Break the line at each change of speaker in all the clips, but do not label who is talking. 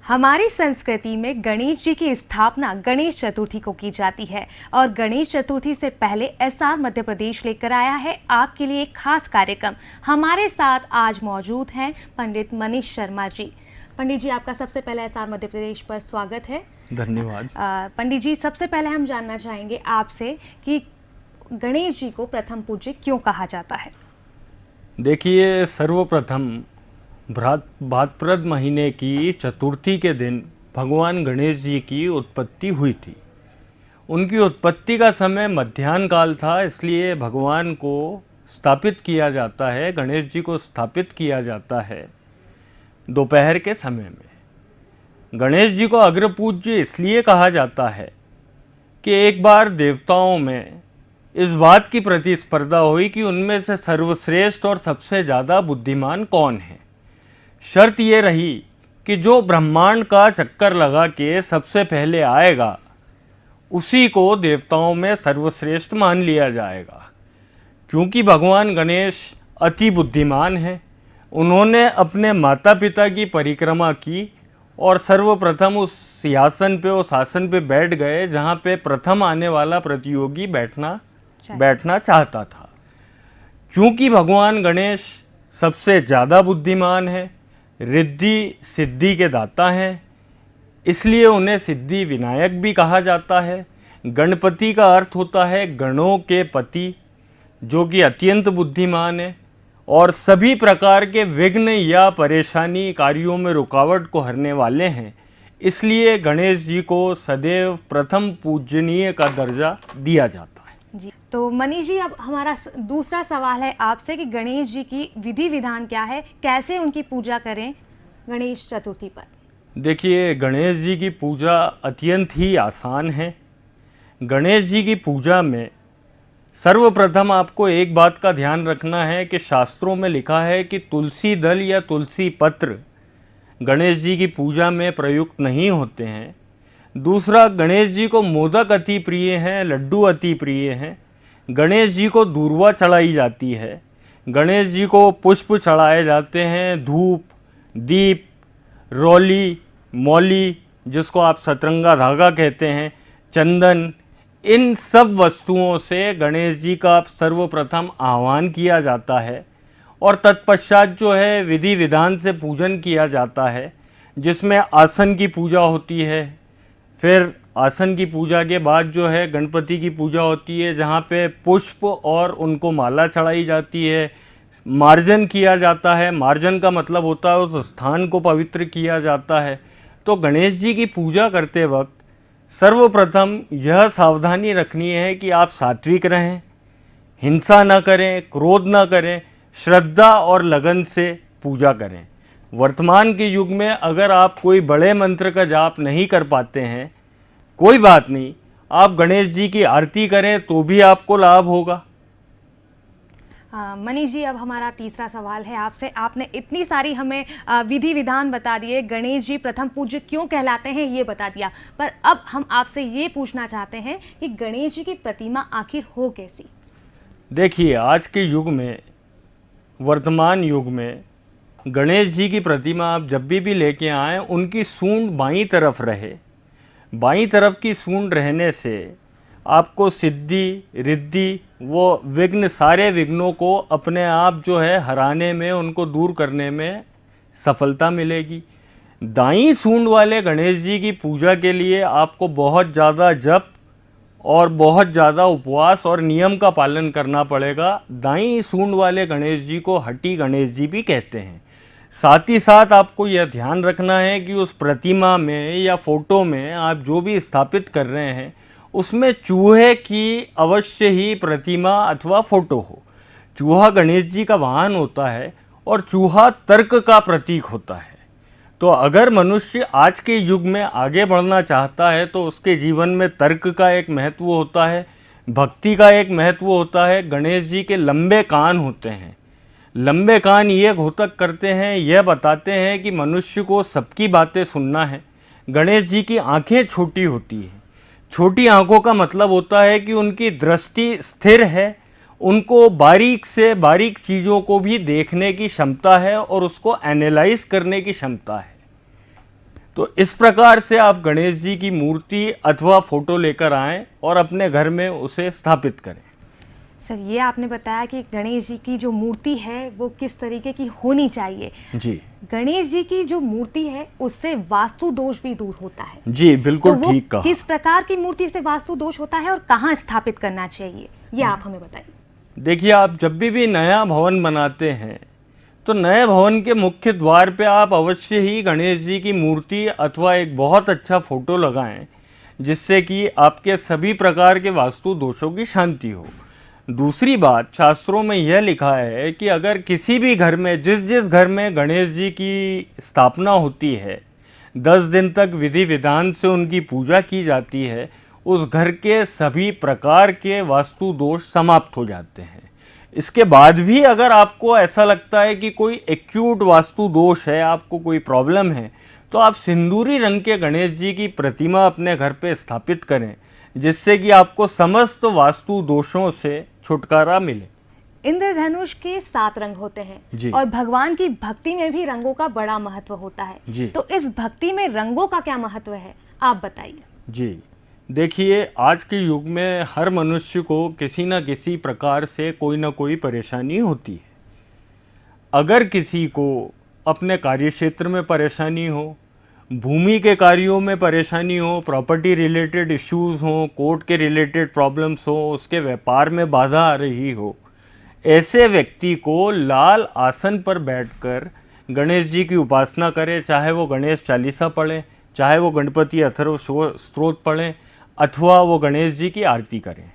हमारी संस्कृति में गणेश जी की स्थापना गणेश चतुर्थी को की जाती है और गणेश चतुर्थी से पहले एसआर मध्य प्रदेश लेकर आया है आपके लिए एक खास कार्यक्रम। हमारे साथ आज मौजूद हैं पंडित मनीष शर्मा जी। पंडित जी, आपका सबसे पहले एसआर मध्य प्रदेश पर स्वागत है।
धन्यवाद।
पंडित जी, सबसे पहले हम जानना चाहेंगे आपसे कि गणेश जी को प्रथम पूज्य क्यों कहा जाता है।
देखिए, सर्वप्रथम भाद्रपद महीने की चतुर्थी के दिन भगवान गणेश जी की उत्पत्ति हुई थी। उनकी उत्पत्ति का समय मध्याह्न काल था, इसलिए भगवान को स्थापित किया जाता है, गणेश जी को स्थापित किया जाता है दोपहर के समय में। गणेश जी को अग्रपूज्य इसलिए कहा जाता है कि एक बार देवताओं में इस बात की प्रतिस्पर्धा हुई कि उनमें से सर्वश्रेष्ठ और सबसे ज़्यादा बुद्धिमान कौन है। शर्त ये रही कि जो ब्रह्मांड का चक्कर लगा के सबसे पहले आएगा उसी को देवताओं में सर्वश्रेष्ठ मान लिया जाएगा। क्योंकि भगवान गणेश अति बुद्धिमान हैं, उन्होंने अपने माता पिता की परिक्रमा की और सर्वप्रथम उस सिंहासन पे, उस आसन पे बैठ गए जहाँ पे प्रथम आने वाला प्रतियोगी बैठना चाहता था। क्योंकि भगवान गणेश सबसे ज़्यादा बुद्धिमान है, रिद्धि सिद्धि के दाता हैं, इसलिए उन्हें सिद्धि विनायक भी कहा जाता है। गणपति का अर्थ होता है गणों के पति, जो कि अत्यंत बुद्धिमान है और सभी प्रकार के विघ्न या परेशानी कार्यों में रुकावट को हरने वाले हैं। इसलिए गणेश जी को सदैव प्रथम पूजनीय का दर्जा दिया जाता है।
जी, तो मनीष जी, अब हमारा दूसरा सवाल है आपसे कि गणेश जी की विधि विधान क्या है, कैसे उनकी पूजा करें गणेश चतुर्थी पर।
देखिए, गणेश जी की पूजा अत्यंत ही आसान है। गणेश जी की पूजा में सर्वप्रथम आपको एक बात का ध्यान रखना है कि शास्त्रों में लिखा है कि तुलसी दल या तुलसी पत्र गणेश जी की पूजा में प्रयुक्त नहीं होते हैं। दूसरा, गणेश जी को मोदक अति प्रिय हैं, लड्डू अति प्रिय हैं। गणेश जी को दूर्वा चढ़ाई जाती है, गणेश जी को पुष्प चढ़ाए जाते हैं, धूप, दीप, रोली, मौली, जिसको आप सतरंगा धागा कहते हैं, चंदन, इन सब वस्तुओं से गणेश जी का सर्वप्रथम आह्वान किया जाता है और तत्पश्चात जो है विधि विधान से पूजन किया जाता है, जिसमें आसन की पूजा होती है। फिर आसन की पूजा के बाद जो है गणपति की पूजा होती है, जहाँ पे पुष्प और उनको माला चढ़ाई जाती है, मार्जन किया जाता है। मार्जन का मतलब होता है उस स्थान को पवित्र किया जाता है। तो गणेश जी की पूजा करते वक्त सर्वप्रथम यह सावधानी रखनी है कि आप सात्विक रहें, हिंसा न करें, क्रोध न करें, श्रद्धा और लगन से पूजा करें। वर्तमान के युग में अगर आप कोई बड़े मंत्र का जाप नहीं कर पाते हैं, कोई बात नहीं, आप गणेश जी की आरती करें तो भी आपको लाभ होगा।
मनीष जी, अब हमारा तीसरा सवाल है आपसे। आपने इतनी सारी हमें विधि विधान बता दिए, गणेश जी प्रथम पूज्य क्यों कहलाते हैं ये बता दिया, पर अब हम आपसे ये पूछना चाहते हैं कि गणेश जी की प्रतिमा आखिर हो कैसी।
देखिए, आज के युग में, वर्तमान युग में गणेश जी की प्रतिमा आप जब भी लेके आएँ, उनकी सूंड बाईं तरफ रहे। बाईं तरफ की सूंड रहने से आपको सिद्धि, रिद्धि, वो विघ्न, सारे विघ्नों को अपने आप जो है हराने में, उनको दूर करने में सफलता मिलेगी। दाईं सूंड वाले गणेश जी की पूजा के लिए आपको बहुत ज़्यादा जप और बहुत ज़्यादा उपवास और नियम का पालन करना पड़ेगा। दाईं सूंड वाले गणेश जी को हट्टी गणेश जी भी कहते हैं। साथ ही साथ आपको यह ध्यान रखना है कि उस प्रतिमा में या फोटो में आप जो भी स्थापित कर रहे हैं उसमें चूहे की अवश्य ही प्रतिमा अथवा फोटो हो। चूहा गणेश जी का वाहन होता है और चूहा तर्क का प्रतीक होता है। तो अगर मनुष्य आज के युग में आगे बढ़ना चाहता है तो उसके जीवन में तर्क का एक महत्व होता है, भक्ति का एक महत्व होता है। गणेश जी के लंबे कान होते हैं। लंबे कान ये घोतक करते हैं, यह बताते हैं कि मनुष्य को सबकी बातें सुनना है। गणेश जी की आंखें छोटी होती हैं। छोटी आंखों का मतलब होता है कि उनकी दृष्टि स्थिर है, उनको बारीक से बारीक चीज़ों को भी देखने की क्षमता है और उसको एनालाइज करने की क्षमता है। तो इस प्रकार से आप गणेश जी की मूर्ति अथवा फोटो लेकर आएं और अपने घर में उसे स्थापित करें।
सर, ये आपने बताया कि गणेश जी की जो मूर्ति है वो किस तरीके की होनी चाहिए।
जी,
गणेश जी की जो मूर्ति है उससे वास्तु दोष भी दूर होता है।
जी बिल्कुल
तो
ठीक कहा।
किस प्रकार की मूर्ति से वास्तु दोष होता है और कहाँ स्थापित करना चाहिए, ये आप हमें बताइए।
देखिए, आप जब भी नया भवन बनाते हैं तो नए भवन के मुख्य द्वार पे आप अवश्य ही गणेश जी की मूर्ति अथवा एक बहुत अच्छा फोटो लगाएं, जिससे कि आपके सभी प्रकार के वास्तु दोषों की शांति हो। दूसरी बात, शास्त्रों में यह लिखा है कि अगर किसी भी घर में, जिस जिस घर में गणेश जी की स्थापना होती है, 10 दिन तक विधि विधान से उनकी पूजा की जाती है, उस घर के सभी प्रकार के वास्तु दोष समाप्त हो जाते हैं। इसके बाद भी अगर आपको ऐसा लगता है कि कोई एक्यूट वास्तु दोष है, आपको कोई प्रॉब्लम है, तो आप सिंदूरी रंग के गणेश जी की प्रतिमा अपने घर पे स्थापित करें, जिससे कि आपको समस्त वास्तु दोषों से छुटकारा मिले।
इंद्रधनुष के 7 रंग होते हैं
जी।
और भगवान की भक्ति में भी रंगों का बड़ा महत्व होता है।
जी।
तो इस भक्ति में रंगों का क्या महत्व है, आप बताइए।
जी, देखिए, आज के युग में हर मनुष्य को किसी न किसी प्रकार से कोई ना कोई परेशानी होती है। अगर किसी को अपने कार्यक्षेत्र में परेशानी हो, भूमि के कार्यों में परेशानी हो, प्रॉपर्टी रिलेटेड इश्यूज़ हों, कोर्ट के रिलेटेड प्रॉब्लम्स हो, उसके व्यापार में बाधा आ रही हो, ऐसे व्यक्ति को लाल आसन पर बैठकर गणेश जी की उपासना करें। चाहे वो गणेश चालीसा पढ़ें, चाहे वो गणपति अथर्व स्तोत्र पढ़ें, अथवा वो गणेश जी की आरती करें।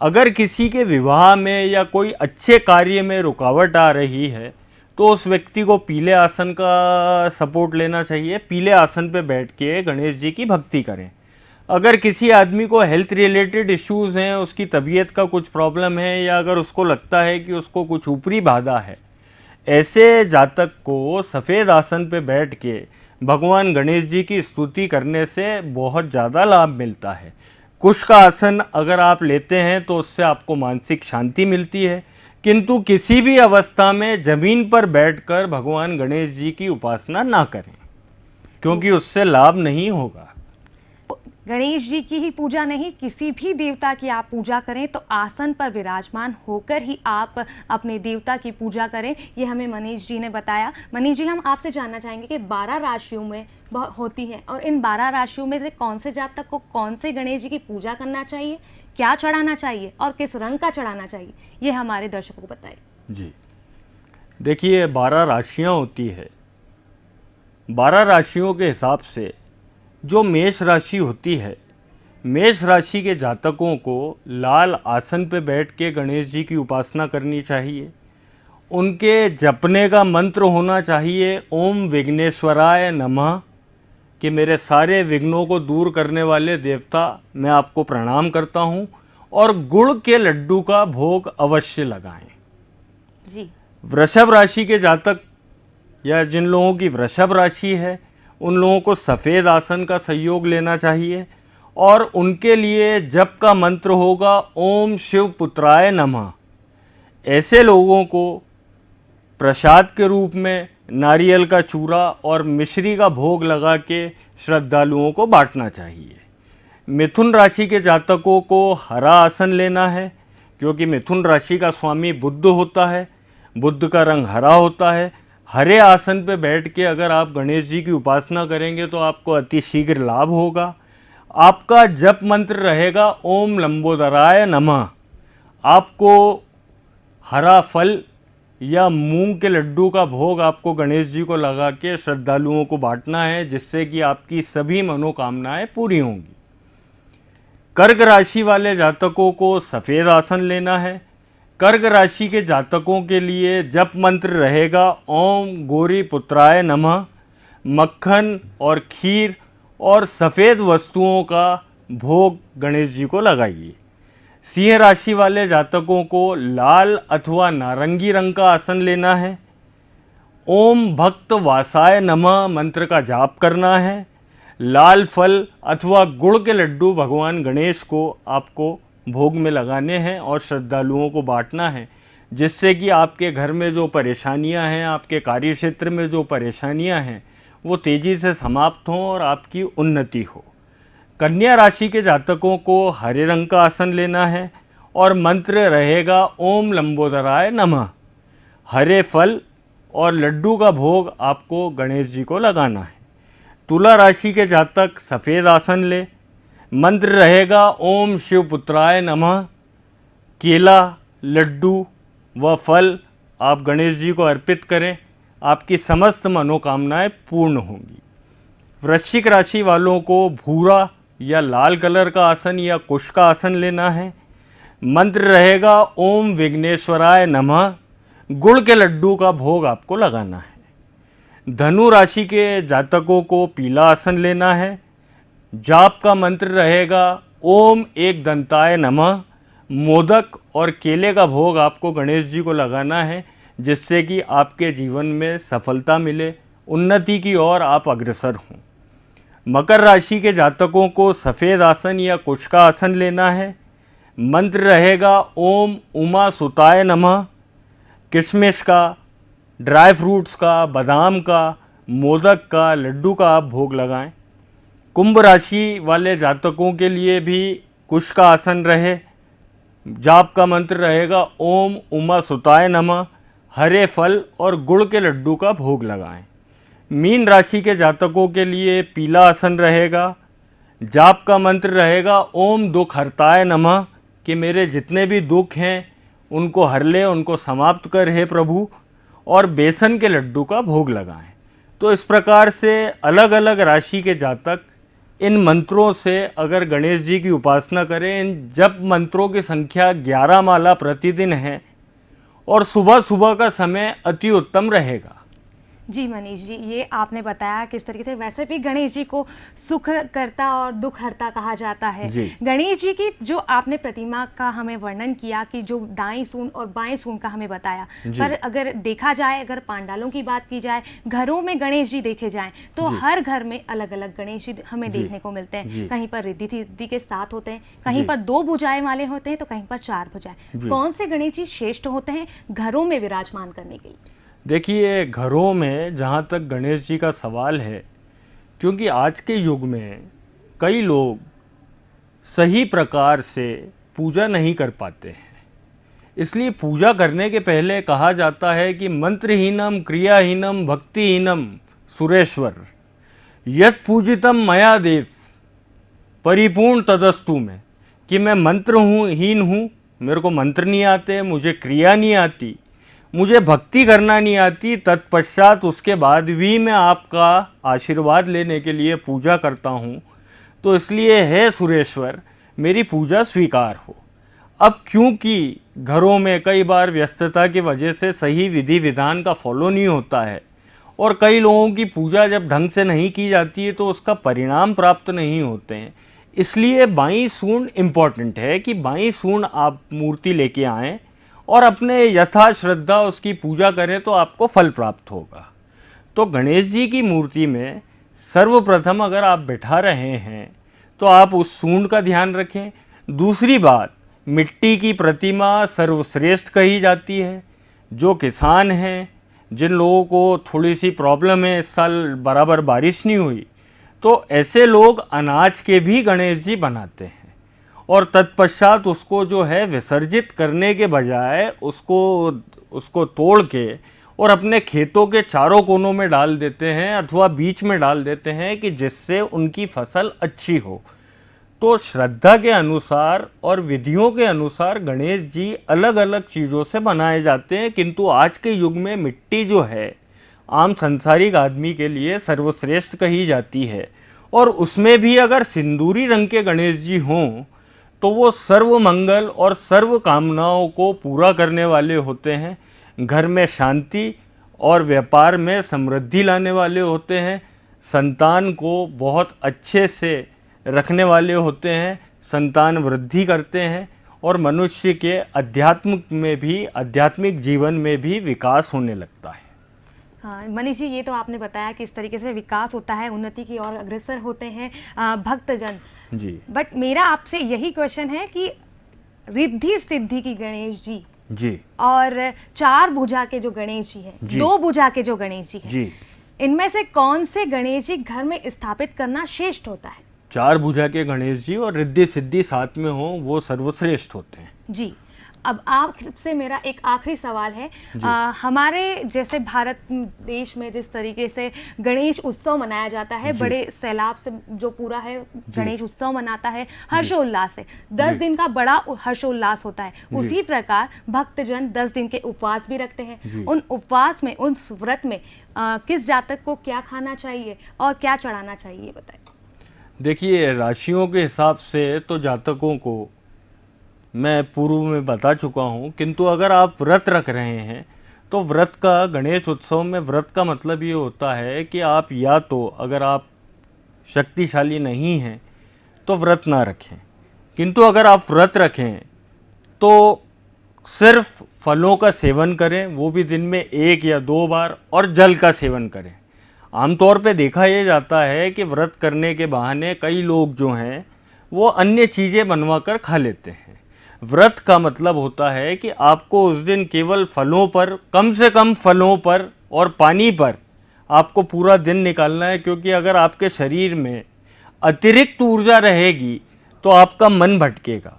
अगर किसी के विवाह में या कोई अच्छे कार्य में रुकावट आ रही है तो उस व्यक्ति को पीले आसन का सपोर्ट लेना चाहिए। पीले आसन पे बैठ के गणेश जी की भक्ति करें। अगर किसी आदमी को हेल्थ रिलेटेड इश्यूज़ हैं, उसकी तबीयत का कुछ प्रॉब्लम है, या अगर उसको लगता है कि उसको कुछ ऊपरी बाधा है, ऐसे जातक को सफ़ेद आसन पे बैठ के भगवान गणेश जी की स्तुति करने से बहुत ज़्यादा लाभ मिलता है। कुश का आसन अगर आप लेते हैं तो उससे आपको मानसिक शांति मिलती है, किंतु किसी भी अवस्था में ज़मीन पर बैठकर भगवान गणेश जी की उपासना ना करें, क्योंकि उससे लाभ नहीं होगा।
गणेश जी की ही पूजा नहीं, किसी भी देवता की आप पूजा करें तो आसन पर विराजमान होकर ही आप अपने देवता की पूजा करें, ये हमें मनीष जी ने बताया। मनीष जी, हम आपसे जानना चाहेंगे कि 12 राशियों में होती है, और इन 12 राशियों में से कौन से जातक को कौन से गणेश जी की पूजा करना चाहिए, क्या चढ़ाना चाहिए और किस रंग का चढ़ाना चाहिए, ये हमारे दर्शकों को बताइए।
जी, देखिए, 12 राशियाँ होती है। 12 राशियों के हिसाब से जो मेष राशि होती है, मेष राशि के जातकों को लाल आसन पे बैठ के गणेश जी की उपासना करनी चाहिए। उनके जपने का मंत्र होना चाहिए ओम विघ्नेश्वराय नमः, कि मेरे सारे विघ्नों को दूर करने वाले देवता, मैं आपको प्रणाम करता हूँ। और गुड़ के लड्डू का भोग अवश्य लगाएं।
जी।
वृषभ राशि के जातक या जिन लोगों की वृषभ राशि है, उन लोगों को सफ़ेद आसन का सहयोग लेना चाहिए, और उनके लिए जप का मंत्र होगा ओम शिव पुत्राय नमः। ऐसे लोगों को प्रसाद के रूप में नारियल का चूरा और मिश्री का भोग लगा के श्रद्धालुओं को बांटना चाहिए। मिथुन राशि के जातकों को हरा आसन लेना है, क्योंकि मिथुन राशि का स्वामी बुध होता है, बुध का रंग हरा होता है। हरे आसन पे बैठ के अगर आप गणेश जी की उपासना करेंगे तो आपको अति शीघ्र लाभ होगा। आपका जप मंत्र रहेगा ओम लंबोदराय नमः। आपको हरा फल या मूंग के लड्डू का भोग आपको गणेश जी को लगा के श्रद्धालुओं को बांटना है, जिससे कि आपकी सभी मनोकामनाएं पूरी होंगी। कर्क राशि वाले जातकों को सफ़ेद आसन लेना है। कर्क राशि के जातकों के लिए जप मंत्र रहेगा ओम गौरी पुत्राय नमः। मक्खन और खीर और सफ़ेद वस्तुओं का भोग गणेश जी को लगाइए। सिंह राशि वाले जातकों को लाल अथवा नारंगी रंग का आसन लेना है। ओम भक्त वासाय नमः मंत्र का जाप करना है। लाल फल अथवा गुड़ के लड्डू भगवान गणेश को आपको भोग में लगाने हैं और श्रद्धालुओं को बांटना है, जिससे कि आपके घर में जो परेशानियां हैं, आपके कार्यक्षेत्र में जो परेशानियां हैं, वो तेजी से समाप्त हों और आपकी उन्नति हो। कन्या राशि के जातकों को हरे रंग का आसन लेना है और मंत्र रहेगा ओम लंबोदराय नमः। हरे फल और लड्डू का भोग आपको गणेश जी को लगाना है। तुला राशि के जातक सफ़ेद आसन ले, मंत्र रहेगा ओम शिवपुत्राय नमः। केला, लड्डू व फल आप गणेश जी को अर्पित करें, आपकी समस्त मनोकामनाएं पूर्ण होंगी। वृश्चिक राशि वालों को भूरा या लाल कलर का आसन या कुश का आसन लेना है। मंत्र रहेगा ओम विघ्नेश्वराय नमः। गुड़ के लड्डू का भोग आपको लगाना है। धनु राशि के जातकों को पीला आसन लेना है। जाप का मंत्र रहेगा ओम एक दंताय नमः। मोदक और केले का भोग आपको गणेश जी को लगाना है, जिससे कि आपके जीवन में सफलता मिले, उन्नति की ओर आप अग्रसर हों। मकर राशि के जातकों को सफ़ेद आसन या कुश का आसन लेना है। मंत्र रहेगा ओम उमा सुताय नमः। किशमिश का, ड्राई फ्रूट्स का, बादाम का, मोदक का, लड्डू का आप भोग लगाएं। कुंभ राशि वाले जातकों के लिए भी कुश का आसन रहे। जाप का मंत्र रहेगा ओम उमा सुताय नमः। हरे फल और गुड़ के लड्डू का भोग लगाएं। मीन राशि के जातकों के लिए पीला आसन रहेगा। जाप का मंत्र रहेगा ओम दुख हरताय नमः, कि मेरे जितने भी दुख हैं उनको हर ले, उनको समाप्त कर हे प्रभु। और बेसन के लड्डू का भोग लगाएं। तो इस प्रकार से अलग अलग राशि के जातक इन मंत्रों से अगर गणेश जी की उपासना करें, इन जप मंत्रों की संख्या 11 माला प्रतिदिन है और सुबह सुबह का समय अति उत्तम रहेगा।
जी मनीष जी, ये आपने बताया किस तरीके से वैसे भी गणेश जी को सुख करता और दुख हरता कहा जाता है। गणेश जी की जो आपने प्रतिमा का हमें वर्णन किया कि जो दाईं सूंड और बाएं सूंड का हमें बताया, पर अगर देखा जाए, अगर पांडालों की बात की जाए, घरों में गणेश जी देखे जाएं तो हर घर में अलग अलग गणेश जी हमें देखने को मिलते हैं। कहीं पर रिद्धि सिद्धि के साथ होते हैं, कहीं पर 2 भुजाएं वाले होते हैं, तो कहीं पर 4 भुजाएं। कौन से गणेश जी श्रेष्ठ होते हैं घरों में विराजमान करने के लिए?
देखिए, घरों में जहाँ तक गणेश जी का सवाल है, क्योंकि आज के युग में कई लोग सही प्रकार से पूजा नहीं कर पाते हैं, इसलिए पूजा करने के पहले कहा जाता है कि मंत्रहीनम क्रियाहीनम भक्तिहीनम सुरेश्वर यत् पूजितम मया देव परिपूर्ण तदस्तु में, कि मैं हीन हूँ, मेरे को मंत्र नहीं आते, मुझे क्रिया नहीं आती, मुझे भक्ति करना नहीं आती, तत्पश्चात उसके बाद भी मैं आपका आशीर्वाद लेने के लिए पूजा करता हूँ, तो इसलिए है सुरेश्वर मेरी पूजा स्वीकार हो। अब क्योंकि घरों में कई बार व्यस्तता की वजह से सही विधि विधान का फॉलो नहीं होता है और कई लोगों की पूजा जब ढंग से नहीं की जाती है तो उसका परिणाम प्राप्त नहीं होते हैं, इसलिए बाईं सूंड इम्पॉर्टेंट है कि बाईं सूंड आप मूर्ति लेके आएँ और अपने यथा श्रद्धा उसकी पूजा करें तो आपको फल प्राप्त होगा। तो गणेश जी की मूर्ति में सर्वप्रथम अगर आप बैठा रहे हैं तो आप उस सूंड का ध्यान रखें। दूसरी बात, मिट्टी की प्रतिमा सर्वश्रेष्ठ कही जाती है। जो किसान हैं, जिन लोगों को थोड़ी सी प्रॉब्लम है, इस साल बराबर बारिश नहीं हुई, तो ऐसे लोग अनाज के भी गणेश जी बनाते हैं और तत्पश्चात उसको जो है विसर्जित करने के बजाय उसको तोड़ के और अपने खेतों के चारों कोनों में डाल देते हैं अथवा बीच में डाल देते हैं कि जिससे उनकी फसल अच्छी हो। तो श्रद्धा के अनुसार और विधियों के अनुसार गणेश जी अलग अलग चीज़ों से बनाए जाते हैं, किंतु आज के युग में मिट्टी जो है आम संसारिक आदमी के लिए सर्वश्रेष्ठ कही जाती है और उसमें भी अगर सिंदूरी रंग के गणेश जी हों तो वो सर्व मंगल और सर्व कामनाओं को पूरा करने वाले होते हैं, घर में शांति और व्यापार में समृद्धि लाने वाले होते हैं, संतान को बहुत अच्छे से रखने वाले होते हैं, संतान वृद्धि करते हैं और मनुष्य के आध्यात्मिक जीवन में भी विकास होने लगता है।
हाँ मनीष जी, ये तो आपने बताया कि इस तरीके से विकास होता है, उन्नति की ओर अग्रसर होते हैं भक्तजन
जी।
बट मेरा आपसे यही क्वेश्चन है कि रिद्धि सिद्धि की गणेश जी और 4 भुजा के जो गणेश जी हैं, 2 भुजा के जो गणेश जी हैं, इनमें से कौन से गणेश जी घर में स्थापित करना श्रेष्ठ होता है?
4 भुजा के गणेश जी और रिद्धि सिद्धि साथ में हो, वो सर्वश्रेष्ठ होते हैं।
जी, अब आपसे मेरा एक आखिरी सवाल है। हमारे जैसे भारत देश में जिस तरीके से गणेश उत्सव मनाया जाता है, बड़े सैलाब से जो पूरा है गणेश उत्सव मनाता है हर्षोल्लास से, 10 दिन का बड़ा हर्षोल्लास होता है। उसी प्रकार भक्तजन 10 दिन के उपवास भी रखते हैं। उन उपवास में, उन व्रत में किस जातक को क्या खाना चाहिए और क्या चढ़ाना चाहिए, बताइए।
देखिए, राशियों के हिसाब से तो जातकों को मैं पूर्व में बता चुका हूँ, किंतु अगर आप व्रत रख रहे हैं तो व्रत का, गणेश उत्सव में व्रत का मतलब ये होता है कि आप या तो, अगर आप शक्तिशाली नहीं हैं तो व्रत ना रखें, किंतु अगर आप व्रत रखें तो सिर्फ फलों का सेवन करें, वो भी दिन में 1 या 2 बार, और जल का सेवन करें। आमतौर पे देखा ये जाता है कि व्रत करने के बहाने कई लोग जो हैं वो अन्य चीज़ें बनवा कर खा लेते हैं। व्रत का मतलब होता है कि आपको उस दिन केवल फलों पर, कम से कम फलों पर और पानी पर आपको पूरा दिन निकालना है, क्योंकि अगर आपके शरीर में अतिरिक्त ऊर्जा रहेगी तो आपका मन भटकेगा।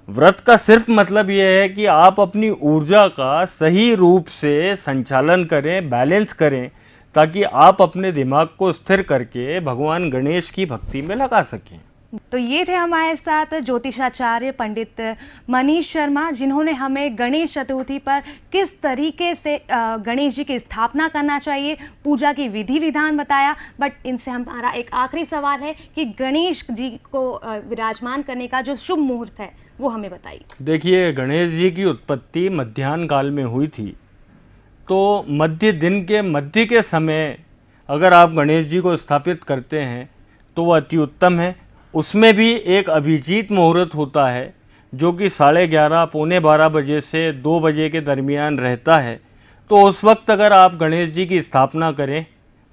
व्रत का सिर्फ मतलब यह है कि आप अपनी ऊर्जा का सही रूप से संचालन करें, बैलेंस करें, ताकि आप अपने दिमाग को स्थिर करके भगवान गणेश की भक्ति में लगा सकें।
तो ये थे हमारे साथ ज्योतिषाचार्य पंडित मनीष शर्मा, जिन्होंने हमें गणेश चतुर्थी पर किस तरीके से गणेश जी की स्थापना करना चाहिए, पूजा की विधि विधान बताया। बट इनसे हमारा एक आखिरी सवाल है कि गणेश जी को विराजमान करने का जो शुभ मुहूर्त है वो हमें बताइए।
देखिए, गणेश जी की उत्पत्ति मध्याह्न काल में हुई थी, तो मध्य दिन के मध्य के समय अगर आप गणेश जी को स्थापित करते हैं तो वह अति उत्तम है। उसमें भी एक अभिजीत मुहूर्त होता है जो कि 11:30 पौने 12 बजे से 2 बजे के दरमियान रहता है। तो उस वक्त अगर आप गणेश जी की स्थापना करें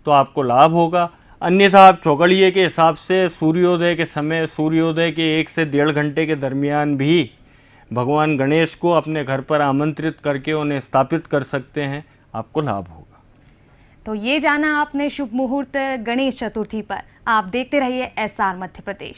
तो आपको लाभ होगा। अन्यथा आप चौकड़िए के हिसाब से सूर्योदय के समय, सूर्योदय के 1 से 1.5 घंटे के दरमियान भी भगवान गणेश को अपने घर पर आमंत्रित करके उन्हें स्थापित कर सकते हैं, आपको लाभ होगा।
तो ये जाना आपने शुभ मुहूर्त गणेश चतुर्थी पर। आप देखते रहिए SR मध्य प्रदेश।